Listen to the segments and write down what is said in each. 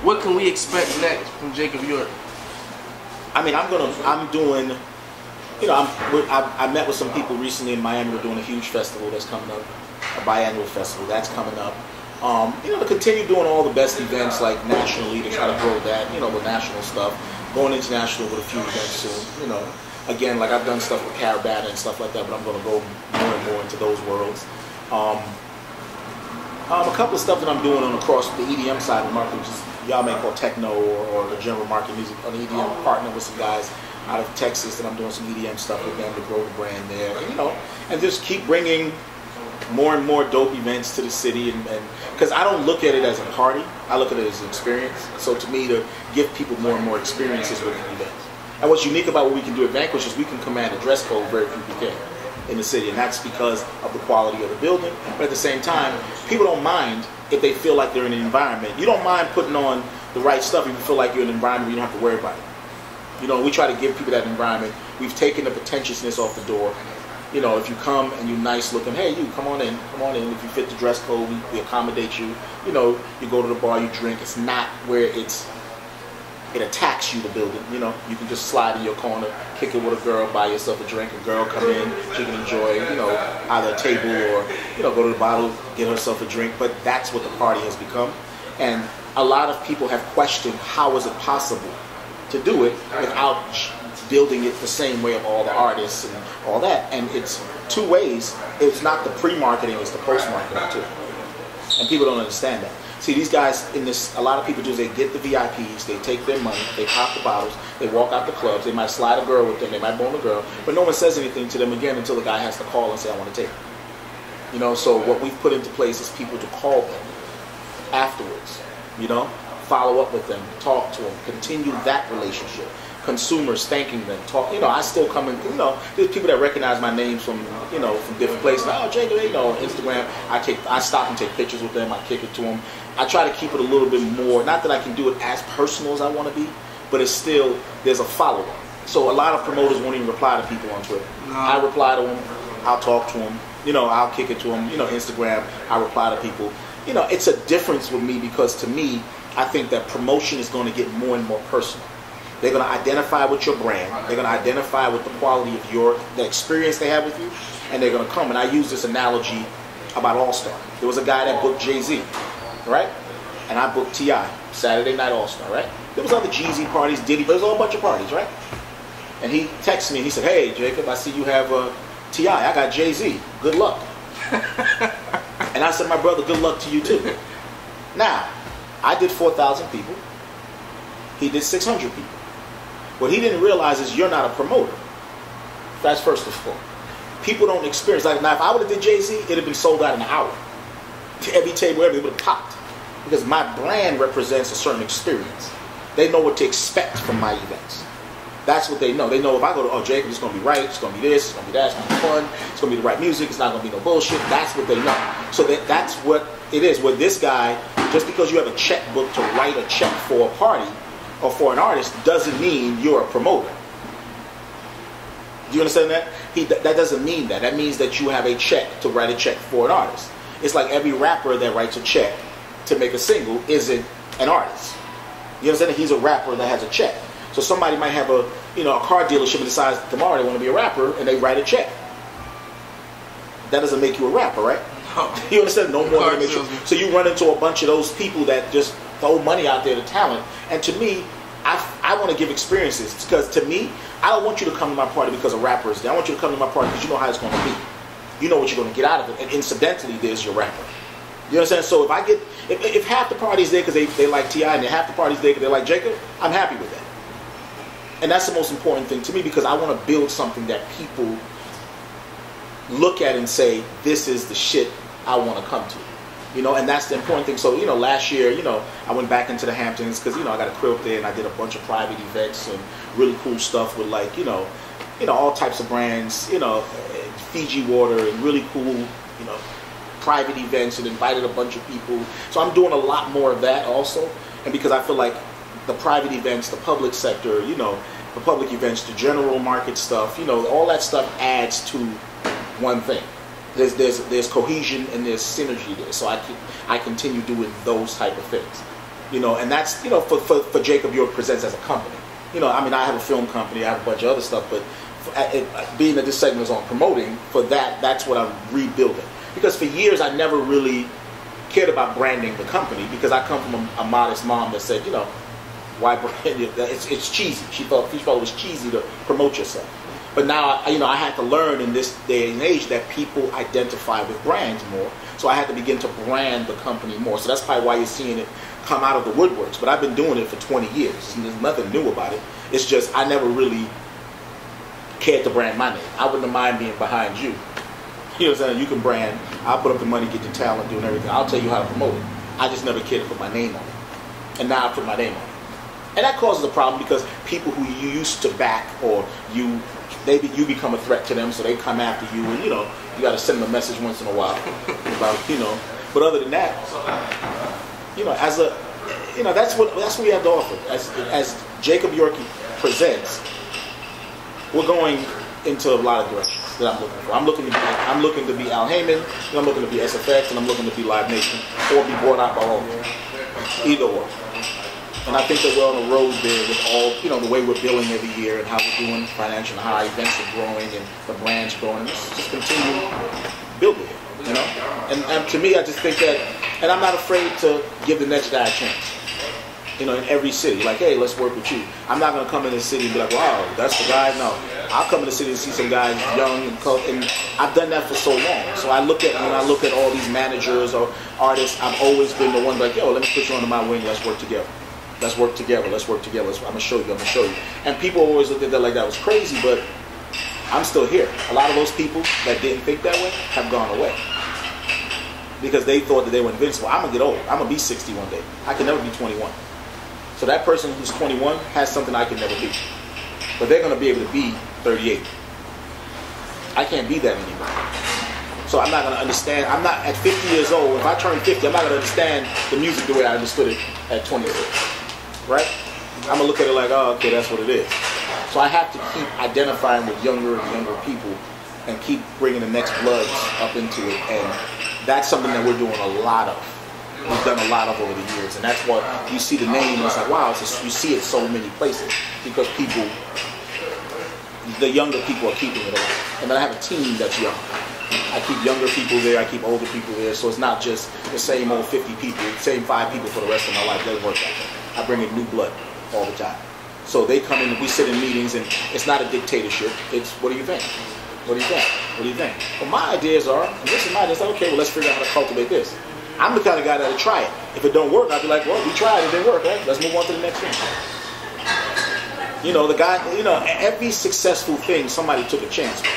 What can we expect next from Jacob York? I mean, I'm doing, you know, I met with some people recently in Miami. We're doing a huge festival that's coming up, a biannual festival that's coming up. You know, to continue doing all the best events like nationally to try to grow that, you know, the national stuff. Going international with a few events soon, you know. Again, like I've done stuff with Caravana and stuff like that, but I'm going to go more and more into those worlds. A couple of stuff that I'm doing on across the EDM side of the market, which is y'all may call techno or the general market music on EDM, partner with some guys out of Texas that I'm doing some EDM stuff with them to grow the brand there, and, you know, and just keep bringing more and more dope events to the city, and because I don't look at it as a party, I look at it as an experience. So to me, to give people more and more experiences with the events. And what's unique about what we can do at Vanquish is we can command a dress code very few people can in the city, and that's because of the quality of the building. But at the same time, people don't mind if they feel like they're in an environment. You don't mind putting on the right stuff if you feel like you're in an environment where you don't have to worry about it. You know, we try to give people that environment. We've taken the pretentiousness off the door. You know, if you come and you're nice looking, hey, you come on in. If you fit the dress code, we accommodate you. You know, you go to the bar, you drink. It's not where it attacks you, the building. You know, you can just slide in your corner, kick it with a girl, buy yourself a drink. A girl come in, she can enjoy, you know, either a table or, you know, go to the bottle, get herself a drink. But that's what the party has become. And a lot of people have questioned how is it possible to do it without building it the same way of all the artists and all that. And it's two ways. It's not the pre-marketing, it's the post-marketing too. And people don't understand that. See, these guys in this, a lot of people do is they get the VIPs, they take their money, they pop the bottles, they walk out the clubs, they might slide a girl with them, they might bone a girl, but no one says anything to them again until the guy has to call and say, I want to take it. You know, so what we've put into place is people to call them afterwards, you know, follow up with them, talk to them, continue that relationship. Consumers thanking them, talk. You know, I still come in. You know, there's people that recognize my names from, you know, from different places. Oh, Jacob, you know, Instagram. I stop and take pictures with them. I kick it to them. I try to keep it a little bit more. Not that I can do it as personal as I want to be, but it's still there's a follow up. So a lot of promoters won't even reply to people on Twitter. No. I reply to them. I'll talk to them. You know, I'll kick it to them. You know, Instagram. I reply to people. You know, it's a difference with me because to me, I think that promotion is going to get more and more personal. They're going to identify with your brand. They're going to identify with the quality of the experience they have with you, and they're going to come. And I use this analogy about All-Star. There was a guy that booked Jay-Z, right? And I booked T.I., Saturday Night All-Star, right? There was other Jeezy parties, Diddy, but there's a whole bunch of parties, right? And he texted me and he said, hey, Jacob, I see you have T.I. I got Jay-Z. Good luck. And I said, my brother, good luck to you too. Now, I did 4,000 people. He did 600 people. What he didn't realize is you're not a promoter. That's first of all. People don't experience. Like now, if I would have did Jay-Z, it'd have been sold out in an hour. To every table, it would have popped. Because my brand represents a certain experience. They know what to expect from my events. That's what they know. They know if I go to, oh, Jacob, it's going to be right, it's going to be this, it's going to be that, it's going to be fun, it's going to be the right music, it's not going to be no bullshit. That's what they know. So that's what it is. With this guy, just because you have a checkbook to write a check for a party, or for an artist doesn't mean you're a promoter. Do you understand that? That doesn't mean that. That means that you have a check to write a check for an artist. It's like every rapper that writes a check to make a single isn't an artist. You understand that? He's a rapper that has a check. So somebody might have a car dealership and decides tomorrow they want to be a rapper and they write a check. That doesn't make you a rapper, right? No. You understand? No more than make you. So you run into a bunch of those people that just throw money out there to talent. And to me, I want to give experiences because to me, I don't want you to come to my party because a rapper is there. I want you to come to my party because you know how it's going to be. You know what you're going to get out of it. And incidentally, there's your rapper. You understand? So if half the party's there because they like T.I. and half the party's there because they like Jacob, I'm happy with that. And that's the most important thing to me because I want to build something that people look at and say, this is the shit I want to come to. You know, and that's the important thing. So, last year, I went back into the Hamptons because, I got a crib there and I did a bunch of private events and really cool stuff with like, all types of brands, Fiji water and really cool, private events and invited a bunch of people. So I'm doing a lot more of that also. And because I feel like the private events, the public sector, the public events, the general market stuff, all that stuff adds to one thing. There's cohesion and there's synergy there. So I continue doing those type of things. You know, and that's, you know, for Jacob York Presents as a company. You know, I mean, I have a film company, I have a bunch of other stuff, but being that this segment is on promoting, for that, that's what I'm rebuilding. Because for years, I never really cared about branding the company, because I come from a modest mom that said, you know, why brand it? It's cheesy. She felt it was cheesy to promote yourself. But now, you know, I had to learn in this day and age that people identify with brands more. So I had to begin to brand the company more. So that's probably why you're seeing it come out of the woodworks. But I've been doing it for 20 years. And there's nothing new about it. It's just I never really cared to brand my name. I wouldn't mind being behind you. You know what I'm saying? You can brand. I'll put up the money, get the talent, doing everything. I'll tell you how to promote it. I just never cared to put my name on it. And now I put my name on it. And that causes a problem, because people who you used to back, or you become a threat to them, so they come after you, and you know, you got to send them a message once in a while about, you know. But other than that, you know, as a, you know, that's what we have to offer. As Jacob York Presents, we're going into a lot of directions that I'm looking for. I'm looking to be Al Heyman, and I'm looking to be SFX, and I'm looking to be Live Nation, or be bought out by all of them. Either or. And I think that we're on the road there with all, you know, the way we're billing every year and how we're doing financial, and how our events are growing and the brand's growing. And just continue building it, you know. And to me, I just think that, and I'm not afraid to give the next guy a chance. You know, in every city, like, hey, let's work with you. I'm not going to come in the city and be like, wow, that's the guy. No, I'll come in the city and see some guys young and I've done that for so long. So when I look at all these managers or artists, I've always been the one like, yo, let me put you under my wing. Let's work together. Let's work together. Let's work together. I'm gonna show you. And people always looked at that like that was crazy, but I'm still here. A lot of those people that didn't think that way have gone away because they thought that they were invincible. I'm gonna get old. I'm gonna be 60 one day. I can never be 21. So that person who's 21 has something I can never be. But they're gonna be able to be 38. I can't be that anymore. So I'm not gonna understand. I'm not at 50 years old. If I turn 50, I'm not gonna understand the music the way I understood it at 26. Right? I'm gonna look at it like, oh, okay, that's what it is. So I have to keep identifying with younger and younger people and keep bringing the next bloods up into it. And that's something that we're doing a lot of. We've done a lot of over the years. And that's what you see the name, and it's like, wow, you see it so many places because people, the younger people are keeping it alive. And then I have a team that's young. I keep younger people there, I keep older people there, so it's not just the same old 50 people, same 5 people for the rest of my life. It doesn't work that way. I bring in new blood all the time. So they come in, we sit in meetings, and it's not a dictatorship. It's, what do you think? What do you think? What do you think? Well, my ideas are, and this is my ideas, okay, well, let's figure out how to cultivate this. I'm the kind of guy that'll try it. If it don't work, I'll be like, well, we tried, it didn't work, right? Let's move on to the next thing. You know, the guy, you know, every successful thing, somebody took a chance with.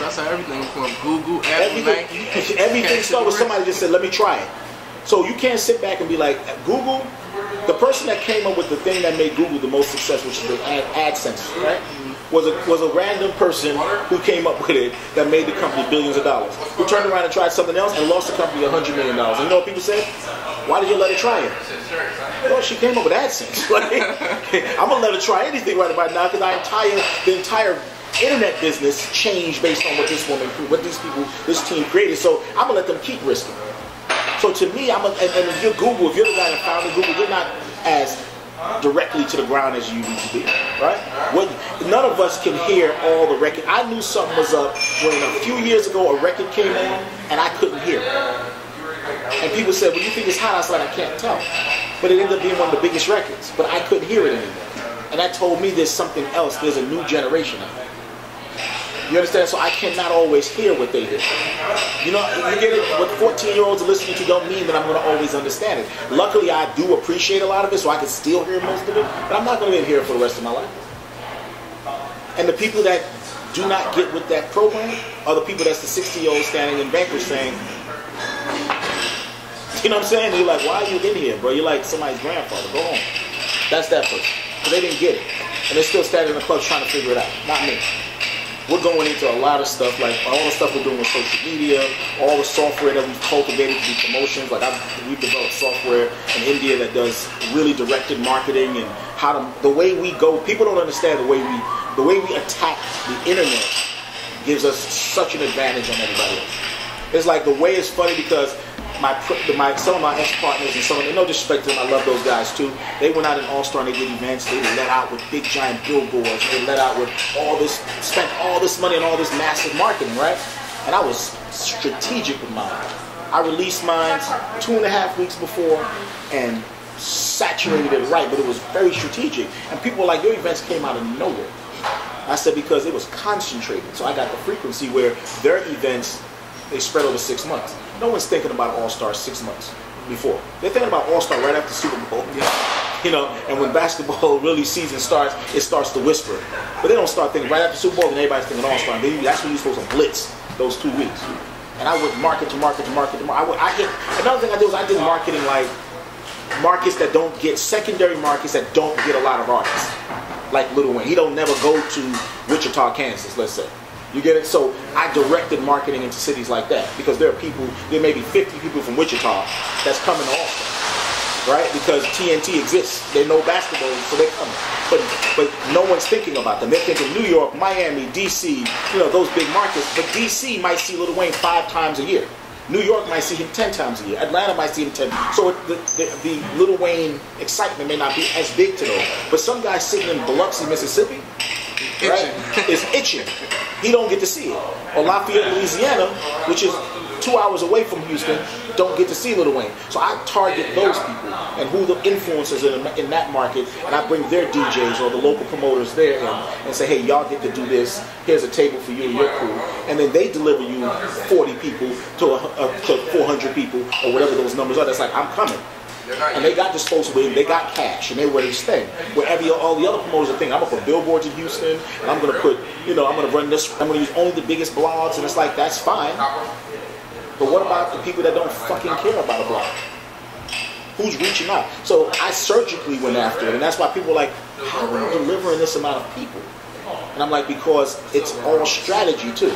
That's how everything from Google, Apple, everything started with somebody just said, let me try it. So you can't sit back and be like, Google, the person that came up with the thing that made Google the most successful, which is the AdSense, right? Was a random person who came up with it that made the company billions of dollars. Who turned around and tried something else and lost the company $100 million. And you know what people said? Why did you let her try it? Well, she came up with AdSense. I'm gonna let her try anything right about now because the entire internet business changed based on what this woman, what these people, this team created. So I'm gonna let them keep risking. So to me, and if you're Google, if you're the guy that founded Google, you're not as directly to the ground as you need to be, right? None of us can hear all the record. I knew something was up when a few years ago a record came on and I couldn't hear it. And people said, well, you think it's hot? I said, I can't tell. But it ended up being one of the biggest records. But I couldn't hear it anymore. And that told me there's something else. There's a new generation of it. You understand? So I cannot always hear what they hear. You know, you get it. What 14-year-olds are listening to don't mean that I'm going to always understand it. Luckily, I do appreciate a lot of it, so I can still hear most of it. But I'm not going to hear it for the rest of my life. And the people that do not get with that program are the people that's the 60-year-old standing in Vanquish saying, you know what I'm saying? And you're like, why are you in here, bro? You're like somebody's grandfather. Go home. That's that person. Because they didn't get it. And they're still standing in the club trying to figure it out. Not me. We're going into a lot of stuff, like all the stuff we're doing with social media, all the software that we've cultivated to do promotions. Like we've developed software in India that does really directed marketing and the way we go. People don't understand the way we attack the internet gives us such an advantage on everybody else. It's like the way is funny because some of my ex-partners and some of them, no disrespect to them, I love those guys too. They went out in All-Star and they did events. They let out with big giant billboards. They let out with all this, spent all this money on all this massive marketing, right? And I was strategic with mine. I released mine 2.5 weeks before and saturated it right, but it was very strategic. And people were like, your events came out of nowhere. I said, because it was concentrated. So I got the frequency where their events, they spread over 6 months. No one's thinking about All-Star 6 months before. They're thinking about All-Star right after Super Bowl. You know, and when basketball really season starts, it starts to whisper. But they don't start thinking right after Super Bowl, and everybody's thinking All-Star. That's when you're supposed to blitz those 2 weeks. And I would market to market to market to market. Another thing I did was I did marketing like markets that don't get, secondary markets that don't get a lot of artists. Like Lil Wayne. He don't never go to Wichita, Kansas, let's say. You get it? So I directed marketing into cities like that because there may be 50 people from Wichita that's coming to Austin, right? Because TNT exists. They know basketball, so they're coming. But no one's thinking about them. They're thinking New York, Miami, DC, you know, those big markets. But DC might see Lil Wayne 5 times a year. New York might see him 10 times a year. Atlanta might see him 10. So the Lil Wayne excitement may not be as big to those. But some guy sitting in Biloxi, Mississippi, right, is itching. He don't get to see it. Or Lafayette, Louisiana, which is 2 hours away from Houston, don't get to see Lil Wayne. So I target those people and who the influencers in that market, and I bring their DJs or the local promoters there in and say, hey, y'all get to do this. Here's a table for you and your crew. And then they deliver you 40 people to 400 people or whatever those numbers are. That's like, I'm coming. And they got disposable, they got cash, and they're ready to stay. Wherever all the other promoters are thinking, I'm going to put billboards in Houston, and I'm going to put, you know, I'm going to run this, I'm going to use only the biggest blogs, and it's like, that's fine. But what about the people that don't fucking care about a blog? Who's reaching out? So I surgically went after it, and that's why people are like, how are you delivering this amount of people? And I'm like, because it's all strategy too.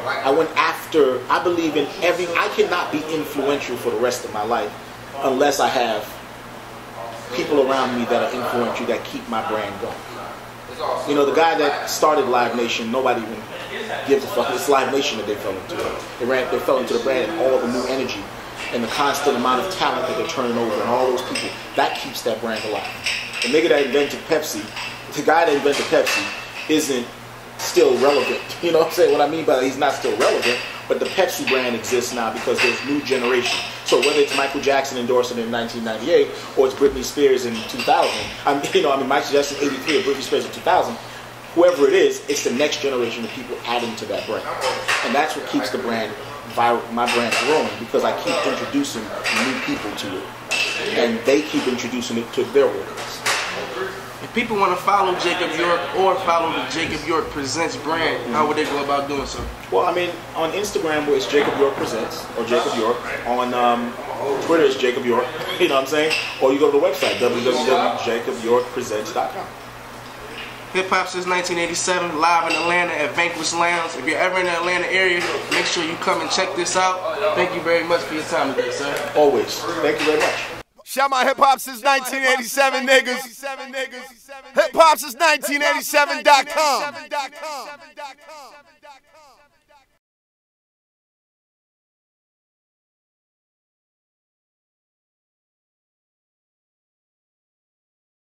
I went after, I believe in I cannot be influential for the rest of my life unless I have people around me that are influential, that keep my brand going. You know, the guy that started Live Nation, nobody even gives a fuck. It's Live Nation that they fell into. They fell into the brand and all the new energy and the constant amount of talent that they're turning over and all those people. That keeps that brand alive. The nigga that invented Pepsi, the guy that invented Pepsi isn't still relevant. You know what I'm saying? What I mean by that, he's not still relevant, but the Pepsi brand exists now because there's new generation. So whether it's Michael Jackson endorsing it in 1998 or it's Britney Spears in 2000, Michael Jackson 83 or Britney Spears in 2000, whoever it is, it's the next generation of people adding to that brand. And that's what keeps the brand viral, my brand growing, because I keep introducing new people to it. And they keep introducing it to their workers. If people want to follow Jacob York or follow the Jacob York Presents brand, how would they go about doing so? Well, I mean, on Instagram, it's Jacob York Presents, or Jacob York. On Twitter, it's Jacob York, you know what I'm saying? Or you go to the website, www.jacobyorkpresents.com. Hip Hop since 1987, live in Atlanta at Vanquish Lounge. If you're ever in the Atlanta area, make sure you come and check this out. Thank you very much for your time today, sir. Always. Thank you very much. Shout my Hip Hop since 1987, niggas. Hip Hop since 1987.com.